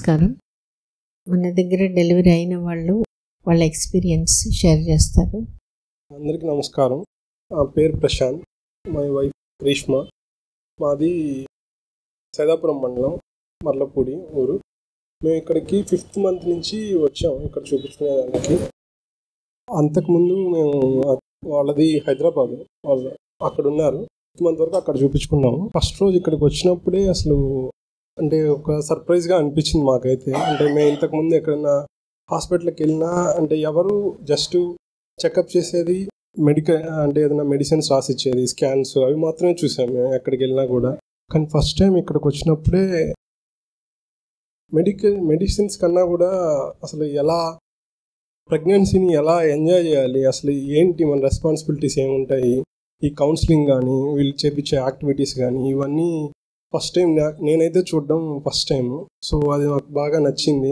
నమస్కారం. మన దగ్గర డెలివరీ అయిన వాళ్ళు వాళ్ళ ఎక్స్పీరియన్స్ షేర్ చేస్తారు. అందరికీ నమస్కారం. నా పేరు ప్రశాంత్, మై వైఫ్ రేష్మ. మాది సైదాపురం మండలం, మర్లపూడి ఊరు. మేము ఇక్కడికి 5th మంత్ నుంచి వచ్చాము ఇక్కడ చూపించుకునేదానికి. అంతకుముందు మేము వాళ్ళది హైదరాబాద్, వాళ్ళు అక్కడ ఉన్నారు. 5th మంత్ వరకు అక్కడ చూపించుకున్నాము. ఫస్ట్ రోజు ఇక్కడికి వచ్చినప్పుడే అసలు అంటే ఒక సర్ప్రైజ్గా అనిపించింది మాకైతే. అంటే మేము ఇంతకుముందు ఎక్కడైనా హాస్పిటల్కి వెళ్ళినా అంటే ఎవరు జస్ట్ చెకప్ చేసేది, అంటే ఏదైనా మెడిసిన్స్ రాసిచ్చేది, స్కాన్స్ అవి మాత్రమే చూసాము మేము ఎక్కడికి వెళ్ళినా కూడా. కానీ ఫస్ట్ టైం ఇక్కడికి వచ్చినప్పుడే మెడిసిన్స్ కన్నా కూడా అసలు ఎలా ప్రెగ్నెన్సీని ఎలా ఎంజాయ్ చేయాలి, అసలు ఏంటి మన రెస్పాన్సిబిలిటీస్ ఏముంటాయి, ఈ కౌన్సిలింగ్ కానీ వీళ్ళు చేపించే యాక్టివిటీస్ కానీ ఇవన్నీ ఫస్ట్ టైం నేనైతే చూడడం ఫస్ట్ టైం. సో అది నాకు బాగా నచ్చింది.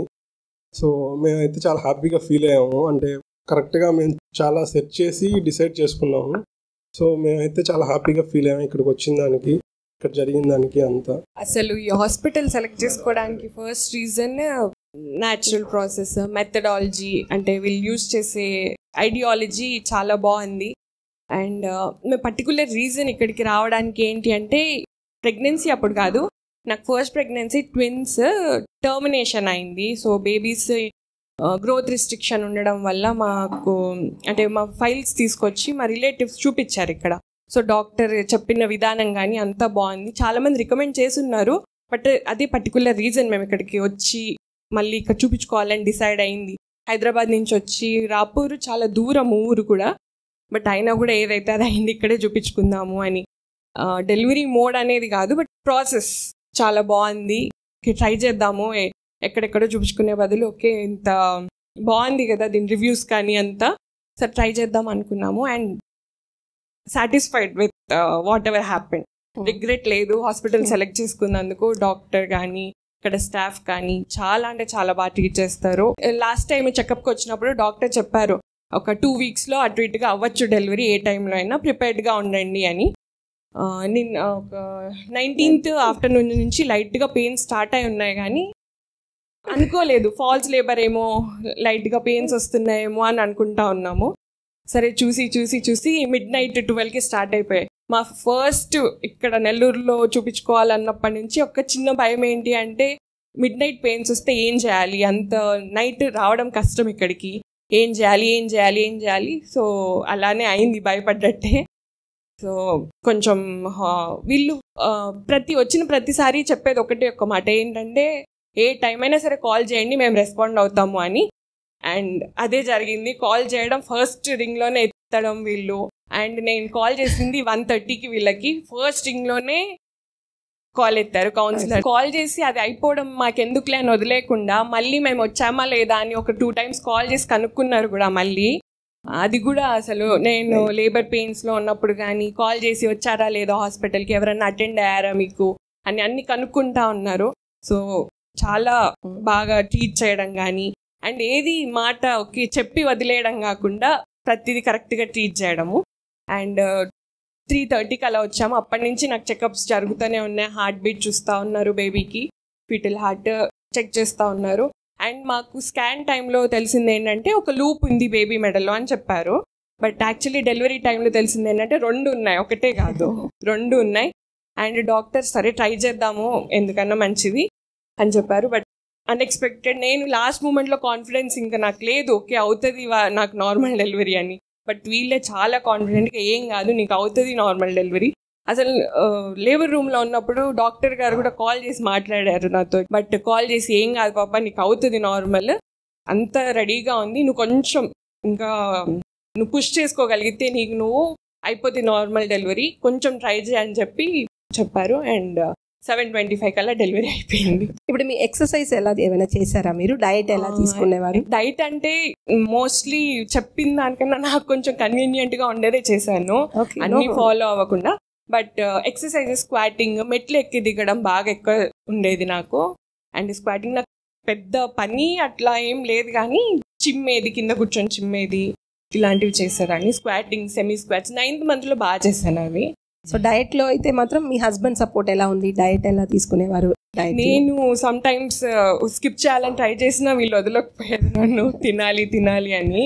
సో మేమైతే చాలా హ్యాపీగా ఫీల్ అయ్యాము. అంటే కరెక్ట్గా మేము చాలా సెర్చ్ చేసి డిసైడ్ చేసుకున్నాము. సో మేమైతే చాలా హ్యాపీగా ఫీల్ అయ్యాము ఇక్కడికి వచ్చిన దానికి, ఇక్కడ జరిగిన దానికి అంతా. అసలు ఈ హాస్పిటల్ సెలెక్ట్ చేసుకోవడానికి first reason natural process, methodology, అంటే వీళ్ళు యూజ్ చేసే ఐడియాలజీ చాలా బాగుంది. అండ్ మేము పర్టికులర్ రీజన్ ఇక్కడికి రావడానికి ఏంటి అంటే ప్రెగ్నెన్సీ అప్పుడు కాదు, నాకు ఫస్ట్ ప్రెగ్నెన్సీ ట్విన్స్ టర్మినేషన్ అయింది. సో బేబీస్ గ్రోత్ రిస్ట్రిక్షన్ ఉండడం వల్ల మాకు అంటే మా ఫైల్స్ తీసుకొచ్చి మా రిలేటివ్స్ చూపించారు ఇక్కడ. సో డాక్టర్ చెప్పిన విధానం కానీ అంతా బాగుంది. చాలామంది రికమెండ్ చేస్తున్నారు, బట్ అదే పర్టికులర్ రీజన్ మేము ఇక్కడికి వచ్చి మళ్ళీ ఇక్కడ చూపించుకోవాలని డిసైడ్ అయింది. హైదరాబాద్ నుంచి వచ్చి రాపూరు చాలా దూరం ఊరు కూడా, బట్ అయినా కూడా ఏదైతే అది అయింది ఇక్కడే చూపించుకుందాము అని. డెలివరీ మోడ్ అనేది కాదు, బట్ ప్రాసెస్ చాలా బాగుంది, ట్రై చేద్దాము, ఎక్కడెక్కడో చూపించుకునే బదులు ఓకే ఇంత బాగుంది కదా దీని రివ్యూస్ కానీ అంతా, సరే ట్రై చేద్దాం అనుకున్నాము. And satisfied with what ever happen, regret లేదు. హాస్పిటల్ సెలెక్ట్ చేసుకున్నందుకు డాక్టర్ కానీ ఇక్కడ స్టాఫ్ కానీ చాలా అంటే చాలా బాగా ట్రీట్ చేస్తారు. లాస్ట్ టైం చెకప్కి వచ్చినప్పుడు డాక్టర్ చెప్పారు ఒక 2 weeksలో అటు ఇటుగా అవ్వచ్చు డెలివరీ, ఏ టైంలో అయినా ప్రిపేర్డ్గా ఉండండి అని. నిన్న ఒక 19th ఆఫ్టర్నూన్ నుంచి లైట్గా పెయిన్స్ స్టార్ట్ అయి ఉన్నాయి, కానీ అనుకోలేదు ఫాల్స్ లేబర్ ఏమో, లైట్గా పెయిన్స్ వస్తున్నాయేమో అని అనుకుంటా ఉన్నాము. సరే చూసి midnight 12కి స్టార్ట్ అయిపోయాయి. మా ఫస్ట్ ఇక్కడ నెల్లూరులో చూపించుకోవాలన్నప్పటి నుంచి ఒక చిన్న భయం ఏంటి అంటే midnight పెయిన్స్ వస్తే ఏం చేయాలి, అంత నైట్ రావడం కష్టం ఇక్కడికి, ఏం చేయాలి. సో అలానే అయింది, భయపడ్డట్టే. సో కొంచెం వీళ్ళు వచ్చిన ప్రతిసారి చెప్పేది ఒక్క మాట ఏంటంటే ఏ టైం అయినా సరే కాల్ చేయండి, మేము రెస్పాండ్ అవుతాము అని. అండ్ అదే జరిగింది. కాల్ చేయడం ఫస్ట్ రింగ్లోనే ఎత్తడం వీళ్ళు. అండ్ నేను కాల్ చేసింది 1:30కి, వీళ్ళకి ఫస్ట్ రింగ్లోనే కాల్ ఎత్తారు కౌన్సిలర్. కాల్ చేసి అది అయిపోవడం మాకెందుకులే అని వదిలేకుండా మళ్ళీ మేము వచ్చామా లేదా అని ఒక 2 times కాల్ చేసి కనుక్కున్నారు కూడా మళ్ళీ. అది కూడా అసలు నేను లేబర్ పెయిన్స్లో ఉన్నప్పుడు కానీ కాల్ చేసి వచ్చారా లేదా హాస్పిటల్కి, ఎవరైనా అటెండ్ అయ్యారా మీకు అని అన్ని కనుక్కుంటా ఉన్నారు. సో చాలా బాగా ట్రీట్ చేయడం కానీ, అండ్ ఏది మాట ఓకే చెప్పి వదిలేయడం కాకుండా ప్రతిదీ కరెక్ట్గా ట్రీట్ చేయడము. అండ్ 3:30కి అలా వచ్చాము. అప్పటి నుంచి నాకు చెకప్స్ జరుగుతూనే ఉన్నాయి. హార్ట్ బీట్ చూస్తూ ఉన్నారు, బేబీకి ఫీటల్ హార్ట్ చెక్ చేస్తూ ఉన్నారు. అండ్ మాకు స్కాన్ టైంలో తెలిసింది ఏంటంటే ఒక లూప్ ఉంది బేబీ మెడలో అని చెప్పారు. బట్ యాక్చువల్లీ డెలివరీ టైంలో తెలిసింది ఏంటంటే 2 ఉన్నాయి, ఒకటే కాదు 2 ఉన్నాయి. అండ్ డాక్టర్ సరే ట్రై చేద్దాము ఎందుకన్నా మంచిది అని చెప్పారు. బట్ అన్ఎక్స్పెక్టెడ్, నేను లాస్ట్ మూమెంట్లో కాన్ఫిడెన్స్ ఇంకా నాకు లేదు, ఓకే అవుతుంది నాకు నార్మల్ డెలివరీ అని. బట్ వీళ్ళే చాలా కాన్ఫిడెంట్గా ఏం కాదు నీకు అవుతుంది నార్మల్ డెలివరీ. అసలు లేబర్ రూమ్లో ఉన్నప్పుడు డాక్టర్ గారు కూడా కాల్ చేసి మాట్లాడారు నాతో, బట్ కాల్ చేసి ఏం కాదు పాప నీకు అవుతుంది నార్మల్, అంత రెడీగా ఉంది, నువ్వు కొంచెం ఇంకా నువ్వు పుష్ చేసుకోగలిగితే నీకు నువ్వు అయిపోతుంది నార్మల్ డెలివరీ, కొంచెం ట్రై చేయని చెప్పారు. అండ్ 7:25 కల్లా డెలివరీ అయిపోయింది. ఇప్పుడు మీ ఎక్సర్సైజ్ ఎలా ఏమైనా చేశారా మీరు? డైట్ ఎలా తీసుకునేవారు? డైట్ అంటే మోస్ట్లీ చెప్పిన దానికన్నా నాకు కొంచెం కన్వీనియంట్గా ఉండేదే చేశాను, అన్ని ఫాలో అవ్వకుండా. బట్ ఎక్సర్సైజెస్, స్క్వాటింగ్, మెట్లు ఎక్కి దిగడం బాగా ఎక్కువ ఉండేది నాకు. అండ్ స్క్వాటింగ్ నాకు పెద్ద పని అట్లా ఏం లేదు, కానీ చిమ్మేది, కింద కూర్చొని చిమ్మేది, ఇలాంటివి చేసేదాన్ని. స్క్వాటింగ్, సెమీ స్క్వాట్స్ 9th మంత్లో బాగా చేశాను అవి. సో డైట్లో అయితే మాత్రం మీ హస్బెండ్ సపోర్ట్ ఎలా ఉంది? డైట్ ఎలా తీసుకునేవారు? నేను సమ్ టైమ్స్ స్కిప్ చేయాలని ట్రై చేసినా వీళ్ళు వదలకపోయారు నన్ను తినాలి అని.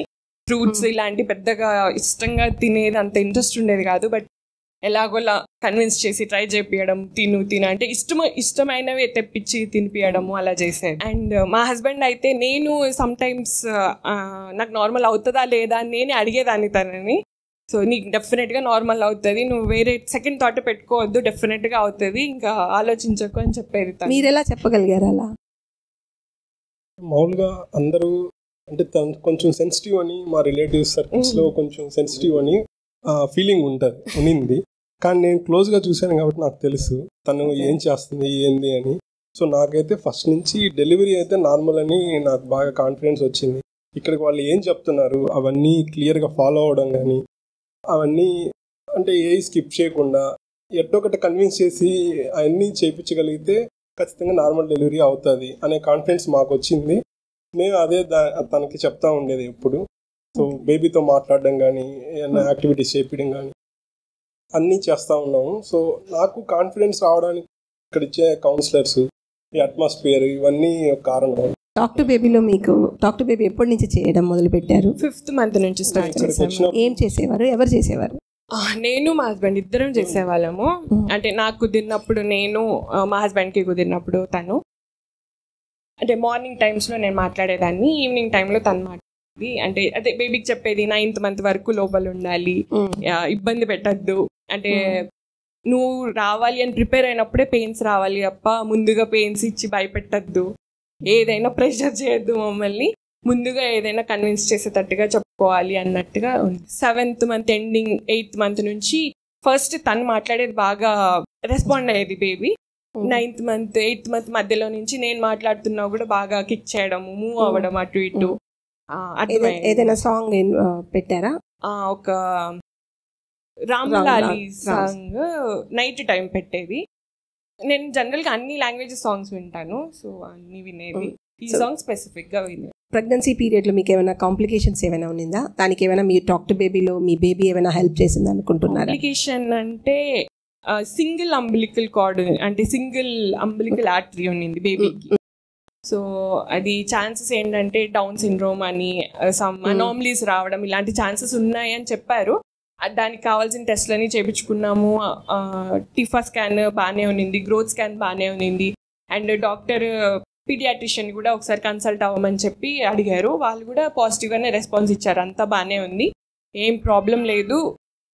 ఫ్రూట్స్ ఇలాంటి పెద్దగా ఇష్టంగా తినేది అంత ఇంట్రెస్ట్ ఉండేది కాదు, బట్ ఎలాగోలా కన్విన్స్ చేసి ట్రై చేపియడం, తిను అంటే ఇష్టమైనవి తెప్పించి తినిపియడము అలా చేసేది. అండ్ మా హస్బెండ్ అయితే నేను సమ్ టైమ్స్ నాకు నార్మల్ అవుతుందా లేదా అని నేనే అడిగేదాన్ని తనని. సో నీకు డెఫినెట్గా నార్మల్ అవుతుంది, నువ్వు వేరే సెకండ్ థాట్ పెట్టుకోవద్దు, డెఫినెట్గా అవుతుంది, ఇంకా ఆలోచించకు అని చెప్పేది. మీరు ఎలా చెప్పగలిగారు అలా? మామూలుగా అందరూ అంటే తను కొంచెం సెన్సిటివ్ అని మా రిలేటివ్స్ సర్కిల్స్లో కొంచెం సెన్సిటివ్ అని ఫీలింగ్ ఉన్నింది. కానీ నేను క్లోజ్గా చూశాను కాబట్టి నాకు తెలుసు తను ఏం చేస్తుంది ఏంది అని. సో నాకైతే ఫస్ట్ నుంచి డెలివరీ అయితే నార్మల్ అని నాకు బాగా కాన్ఫిడెన్స్ వచ్చింది. ఇక్కడికి వాళ్ళు ఏం చెప్తున్నారు అవన్నీ క్లియర్గా ఫాలో అవడం కానీ అవన్నీ అంటే ఏ స్కిప్ చేయకుండా ఎట్టొకటి కన్విన్స్ చేసి అవన్నీ చేయించగలిగితే ఖచ్చితంగా నార్మల్ డెలివరీ అవుతుంది అనే కాన్ఫిడెన్స్ మాకు వచ్చింది. నేను అదే తనకి చెప్తా ఉండేది ఎప్పుడు. సో బేబీతో మాట్లాడడం కానీ ఏమైనా యాక్టివిటీస్ చేయించడం కానీ అన్నీ చేస్తూ ఉన్నాము. సో నాకు కాన్ఫిడెన్స్ రావడానికి ఇక్కడ ఇచ్చే కౌన్సిలర్స్, ఈ అట్మాస్ఫియర్ ఇవన్నీ కారణం. డాక్టర్ బేబీలో మీకు డాక్టర్ బేబీ ఎప్పటి నుంచి చేయడం మొదలు పెట్టారు? 5th month నుంచి స్టార్ట్ చేసాము. ఏం చేసేవారు, ఎవరు చేసేవారు? నేను మా హస్బెండ్ ఇద్దరం చేసేవాళ్ళము. అంటే నాకు కుదిరినప్పుడు నేను, మా హస్బెండ్కి కుదిరినప్పుడు తను. అంటే మార్నింగ్ టైమ్స్లో నేను మాట్లాడేదాన్ని, ఈవినింగ్ టైంలో తను మాట్లాడేది. అంటే అదే బేబీకి చెప్పేది 9th month వరకు లోపల ఉండాలి, ఇబ్బంది పెట్టద్దు, అంటే నువ్వు రావాలి అని ప్రిపేర్ అయినప్పుడే పెయిన్స్ రావాలి తప్ప ముందుగా పెయిన్స్ ఇచ్చి భయపెట్టద్దు, ఏదైనా ప్రెషర్ చేయొద్దు మమ్మల్ని, ముందుగా ఏదైనా కన్విన్స్ చేసేటట్టుగా చెప్పుకోవాలి అన్నట్టుగా ఉంది. 7th month ending 8th month నుంచి ఫస్ట్ తను మాట్లాడేది బాగా రెస్పాండ్ అయ్యేది baby. 9th month 8th month మధ్యలో నుంచి నేను మాట్లాడుతున్నా కూడా బాగా కిక్ చేయడము, మూవ్ అవ్వడం అటు ఇటు. ఏదైనా సాంగ్ పెట్టారా? ఒక రామ్లాలి సాంగ్ నైట్ టైం పెట్టేది. నేను జనరల్గా అన్ని లాంగ్వేజెస్ సాంగ్స్ వింటాను, సో అన్ని వినేది. ఈ సాంగ్ స్పెసిఫిక్ గా వినేది. ప్రెగ్నెన్సీ పీరియడ్ లో మీకు ఏమైనా కాంప్లికేషన్స్ ఏమైనా ఉన్నిందా? దానికి ఏమైనా మీ డాక్టర్ బేబీలో మీ బేబీ ఏమైనా హెల్ప్ చేసింది అనుకుంటున్నారా? కాంప్లికేషన్ అంటే సింగిల్ అంబిలికల్ కార్డ్, అంటే సింగిల్ అంబిలికల్ ఆర్టరీ ఉన్నింది బేబీకి. సో అది ఛాన్సెస్ ఏంటంటే డౌన్ సిండ్రోమ్ అని, సమ్ అనామలీస్ రావడం, ఇలాంటి ఛాన్సెస్ ఉన్నాయి అని చెప్పారు. దానికి కావాల్సిన టెస్ట్లన్నీ చేయించుకున్నాము. టిఫా స్కాన్ బాగానే ఉన్నింది, గ్రోత్ స్కాన్ బాగానే ఉన్నింది. అండ్ డాక్టర్ పీడియాట్రిషియన్ కూడా ఒకసారి కన్సల్ట్ అవ్వమని చెప్పి అడిగారు. వాళ్ళు కూడా పాజిటివ్గానే రెస్పాన్స్ ఇచ్చారు, అంతా బాగానే ఉంది, ఏం ప్రాబ్లం లేదు,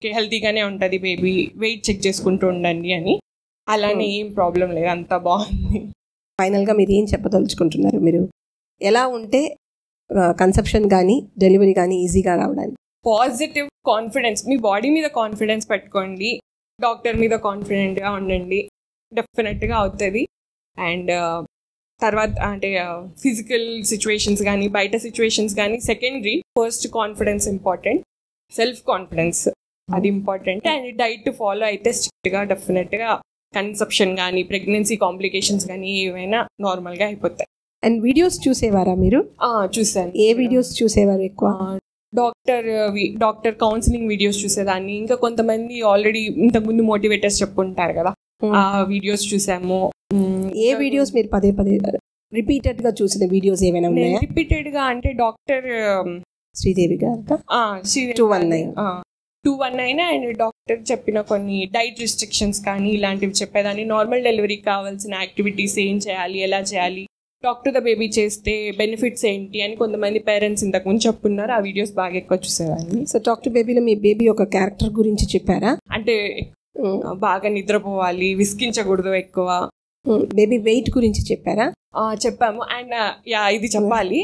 హెల్తీగానే ఉంటుంది బేబీ, వెయిట్ చెక్ చేసుకుంటూ ఉండండి అని. అలానే ఏం ప్రాబ్లం లేదు, అంతా బాగుంది. ఫైనల్గా మీరు ఏం చెప్పదలుచుకుంటున్నారు? మీరు ఎలా ఉంటే కన్సెప్షన్ కానీ డెలివరీ కానీ ఈజీగా రావడానికి? పాజిటివ్ కాన్ఫిడెన్స్, మీ బాడీ మీద కాన్ఫిడెన్స్ పెట్టుకోండి, డాక్టర్ మీద కాన్ఫిడెంట్గా ఉండండి, డెఫినెట్గా అవుతుంది. అండ్ తర్వాత అంటే ఫిజికల్ సిచ్యువేషన్స్ కానీ బయట సిచ్యువేషన్స్ కానీ secondary, first confidence important, self confidence అది ఇంపార్టెంట్. అండ్ డైట్ ఫాలో అయితే స్ట్రిక్ట్గా డెఫినెట్గా కన్సెప్షన్ కానీ ప్రెగ్నెన్సీ కాంప్లికేషన్స్ కానీ ఏవైనా నార్మల్గా అయిపోతాయి. అండ్ వీడియోస్ చూసేవారా మీరు? చూసాను. ఏ వీడియోస్ చూసేవారు ఎక్కువ? డాక్టర్ కౌన్సిలింగ్ వీడియోస్ చూసేదాన్ని. ఇంకా కొంతమంది ఆల్రెడీ ఇంతకుముందు మోటివేటర్స్ చెప్పుకుంటారు కదా, ఆ వీడియోస్ చూసాము. ఏ వీడియోస్ మీరు పదే పదే రిపీటెడ్ గా చూసిన వీడియోస్ ఏమైనా ఉన్నాయా? రిపీటెడ్ గా అంటే డాక్టర్ శ్రీదేవి గారు 219 అండ్ డాక్టర్ చెప్పిన కొన్ని డైట్ రిస్ట్రిక్షన్స్ కానీ ఇలాంటివి చెప్పేదాన్ని. నార్మల్ డెలివరీకి కావాల్సిన యాక్టివిటీస్ ఏం చేయాలి, ఎలా చేయాలి, డాక్టర్ ద బేబీ చేస్తే బెనిఫిట్స్ ఏంటి అని కొంతమంది పేరెంట్స్ ఇంతకుముందు చెప్పున్నారు. ఆ వీడియోస్ బాగా ఎక్కువ చూసేదాన్ని. సో డాక్టర్ బేబీలో మీ బేబీ ఒక క్యారెక్టర్ గురించి చెప్పారా? అంటే బాగా నిద్రపోవాలి, విసిగించకూడదు ఎక్కువ. బేబీ వెయిట్ గురించి చెప్పారా? చెప్పాము. అండ్ ఇది చెప్పాలి,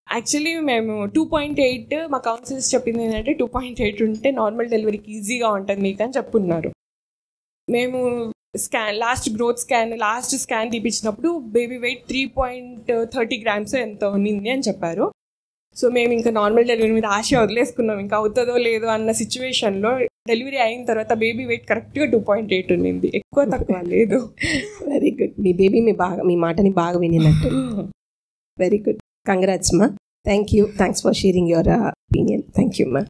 యాక్చువల్లీ మేము 2.8 మా కౌన్సిలర్స్ చెప్పింది ఏంటంటే 2.8 ఉంటే నార్మల్ డెలివరీకి ఈజీగా ఉంటుంది మీకు అని చెప్పున్నారు. మేము గ్రోత్ స్కాన్ తీపించినప్పుడు బేబీ వెయిట్ 3.30 grams ఎంత ఉన్నింది అని చెప్పారు. సో మేము ఇంకా నార్మల్ డెలివరీ మీద ఆశ వదిలేసుకున్నాం, ఇంకా అవుతుందో లేదో అన్న సిచ్యువేషన్లో డెలివరీ అయిన తర్వాత బేబీ వెయిట్ కరెక్ట్గా 2.8 ఉన్నింది, ఎక్కువ తక్కువ లేదు. Very good. మీ బేబీ మీ మాటని బాగా వినినట్టు. Very good. కంగ్రాట్స్ మా. Thank you. Thanks for sharing your opinion. Thank you మా.